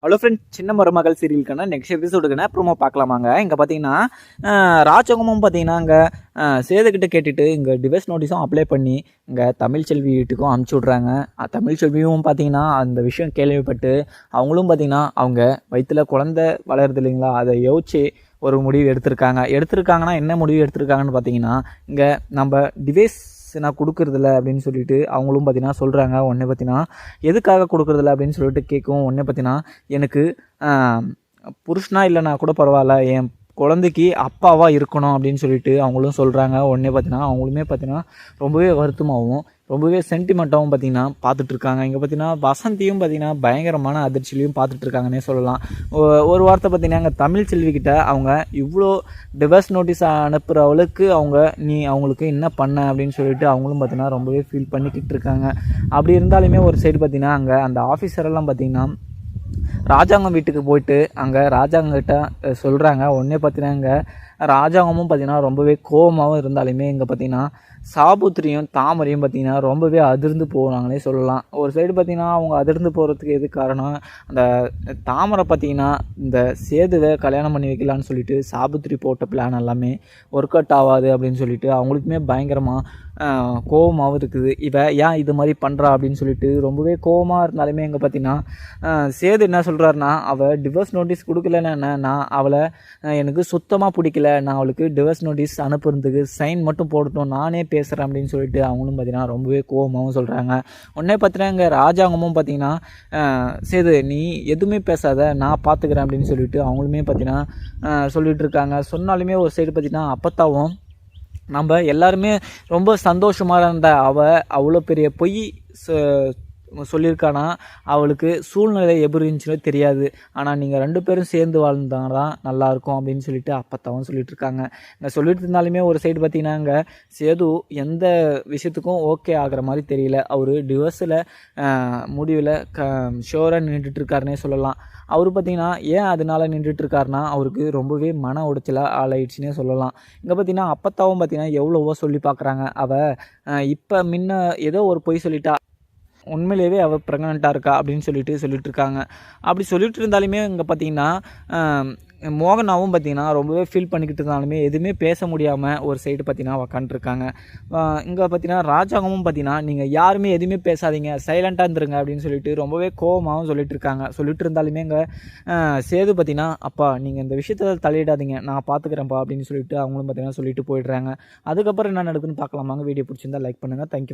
Hello friends, சின்ன மருமகள் சீரியலுக்கான next எபிசோடுக்கான promo பார்க்கலாமாங்க. இங்கே பார்த்தீங்கன்னா ராஜகமும் பார்த்தீங்கன்னா இங்கே சேதுக்கிட்ட கேட்டுட்டு இங்கே டிவைஸ் நோட்டீஸும் அப்ளை பண்ணி இங்கே தமிழ்ச்செல்வி வீட்டுக்கும் அமுச்சு விட்றாங்க. தமிழ்ச்செல்வியும் பார்த்தீங்கன்னா அந்த விஷயம் கேள்விப்பட்டு அவங்களும் பார்த்தீங்கன்னா அவங்க வயிற்றில் குழந்தை வளருது இல்லைங்களா, அதை யோசிச்சு ஒரு முடிவு எடுத்திருக்காங்கன்னா என்ன முடிவு எடுத்திருக்காங்கன்னு பார்த்தீங்கன்னா, இங்கே நம்ம டிவைஸ் நான் கொடுக்குறதில்ல அப்படின்னு சொல்லிட்டு அவங்களும் பார்த்தீங்கன்னா சொல்கிறாங்க. உடனே பார்த்தீங்கன்னா எதுக்காக கொடுக்குறதில்ல அப்படின்னு சொல்லிட்டு கேட்கும். உடனே பார்த்தீங்கன்னா எனக்கு புருஷனா இல்லைனா கூட பரவாயில்ல, என் குழந்தைக்கு அப்பாவாக இருக்கணும் அப்படின்னு சொல்லிட்டு அவங்களும் சொல்கிறாங்க. உடனே பார்த்தீங்கன்னா அவங்களுமே பார்த்தீங்கன்னா ரொம்பவே வருத்தமாகவும் ரொம்பவே சென்டிமெண்ட்டாகவும் பார்த்தீங்கன்னா பார்த்துட்ருக்காங்க. இங்கே பார்த்தீங்கன்னா வசந்தியும் பார்த்தீங்கன்னா பயங்கரமான அதிர்ச்சியிலையும் பார்த்துட்ருக்காங்கன்னே சொல்லலாம். ஒரு வார்த்தை பார்த்தீங்கன்னா அங்கே தமிழ்ச்செல்விக்கிட்ட அவங்க இவ்வளோ டிவர்ஸ் நோட்டீஸ் அனுப்புகிற அவளுக்கு அவங்களுக்கு என்ன பண்ண அப்படின்னு சொல்லிட்டு அவங்களும் பார்த்தீங்கன்னா ரொம்பவே ஃபீல் பண்ணிக்கிட்டு இருக்காங்க. அப்படி இருந்தாலுமே ஒரு சைடு பார்த்தீங்கன்னா அங்கே அந்த ஆஃபீஸரெல்லாம் பார்த்தீங்கன்னா ராஜாங்கம் வீட்டுக்கு போயிட்டு அங்கே ராஜாங்கிட்ட சொல்கிறாங்க. உடனே பார்த்தீங்கன்னா இங்கே ராஜாங்கமும் பார்த்தீங்கன்னா ரொம்பவே கோபமாகவும் இருந்தாலுமே இங்கே பார்த்தீங்கன்னா சாபுத்திரியும் தாமரையும் பார்த்தீங்கன்னா ரொம்பவே அதிர்ந்து போனாங்களே சொல்லலாம். ஒரு சைடு பார்த்தீங்கன்னா அவங்க அதிர்ந்து போகிறதுக்கு எது காரணம், அந்த தாமரை பார்த்தீங்கன்னா இந்த சேதுவை கல்யாணம் பண்ணி வைக்கலான்னு சொல்லிட்டு சாபுத்திரி போட்ட பிளான் எல்லாமே ஒர்க் அவுட் ஆகாது அப்படின்னு சொல்லிட்டு அவங்களுக்குமே பயங்கரமாக கோபமாகவும் இருக்குது. ஏன் இது மாதிரி பண்ணுறா அப்படின்னு சொல்லிட்டு ரொம்பவே கோபமாக இருந்தாலுமே இங்கே பார்த்தீங்கன்னா சேது என்ன சொல்கிறாருன்னா, அவள் டிவர்ஸ் நோட்டீஸ் கொடுக்கலன்னு என்ன, நான் அவளை எனக்கு சுத்தமாக பிடிக்கல, நான் அவளுக்கு டிவர்ஸ் நோட்டீஸ் அனுப்புறதுக்கு சைன் மட்டும் போடட்டும், நானே பேசுகிறேன் அப்படின்னு சொல்லிட்டு அவங்களும் பார்த்தீங்கன்னா ரொம்பவே கோபமாகவும் சொல்கிறாங்க. உடனே பார்த்தீங்கன்னா இங்கே ராஜாங்கமும் பார்த்தீங்கன்னா சேது நீ எதுவுமே பேசாத, நான் பார்த்துக்கிறேன் அப்படின்னு சொல்லிட்டு அவங்களுமே பார்த்தீங்கன்னா சொல்லிட்டு இருக்காங்க. சொன்னாலுமே ஒரு சைடு பார்த்தீங்கன்னா அப்பத்தாவும் நம்ம எல்லாருமே ரொம்ப சந்தோஷமாக இருந்த அவ்வளோ பெரிய பொய் சொல்லியிருக்கானா, அவளுக்கு சூழ்நிலை எப்படி இருந்துச்சுன்னு தெரியாது, ஆனால் நீங்கள் 2 பேரும் சேர்ந்து வாழ்ந்தாங்க தான் நல்லாயிருக்கும் அப்படின்னு சொல்லிட்டு அப்பத்தாவும் சொல்லிட்டு இருக்காங்க. இங்கே சொல்லிட்டு இருந்தாலுமே ஒரு சைடு பார்த்தீங்கன்னா இங்கே சேது எந்த விஷயத்துக்கும் ஓகே ஆகிற மாதிரி தெரியல. அவர் டிவோர்ஸில் முடிவில் ஷோராக நின்றுட்டுருக்காருன்னே சொல்லலாம். அவர் பார்த்தீங்கன்னா ஏன் அதனால நின்றுட்டுருக்காருனா அவருக்கு ரொம்பவே மன உடைச்சலாக ஆளாயிடுச்சுன்னே சொல்லலாம். இங்கே பார்த்தீங்கன்னா அப்பத்தாவும் பார்த்தீங்கன்னா எவ்வளவோ சொல்லி பார்க்குறாங்க. இப்போ முன்ன ஏதோ ஒரு பொய் சொல்லிட்டா, உண்மையிலேயே அவள் ப்ரெக்னெண்ட்டாக இருக்கா அப்படின்னு சொல்லிட்டு இருக்காங்க. அப்படி சொல்லிட்டு இருந்தாலுமே இங்கே பார்த்தீங்கன்னா மோகனாவும் பார்த்தீங்கன்னா ரொம்பவே ஃபீல் பண்ணிக்கிட்டு இருந்தாலுமே எதுவுமே பேச முடியாமல் ஒரு சைடு பார்த்தீங்கன்னா உக்காண்ட்ருக்காங்க. இங்கே பார்த்தீங்கன்னா ராஜாங்கமும் பார்த்தீங்கன்னா நீங்கள் யாருமே எதுவுமே பேசாதீங்க, சைலண்ட்டாக இருந்துருங்க அப்படின்னு சொல்லிட்டு ரொம்பவே கோபமாகவும் சொல்லிட்டு இருந்தாலுமே இங்கே சேது பார்த்தீங்கன்னா அப்பா நீங்கள் இந்த விஷயத்தில் தலையிடாதீங்க, நான் பார்த்துக்கிறேன்ப்பா அப்படின்னு சொல்லிட்டு அவங்களும் பார்த்தீங்கன்னா சொல்லிட்டு போயிடுறாங்க. அதுக்கப்புறம் என்ன நடக்குதுன்னு பார்க்கலாமாங்க. வீடியோ பிடிச்சிருந்தா லைக் பண்ணுங்கள். தேங்க்யூ.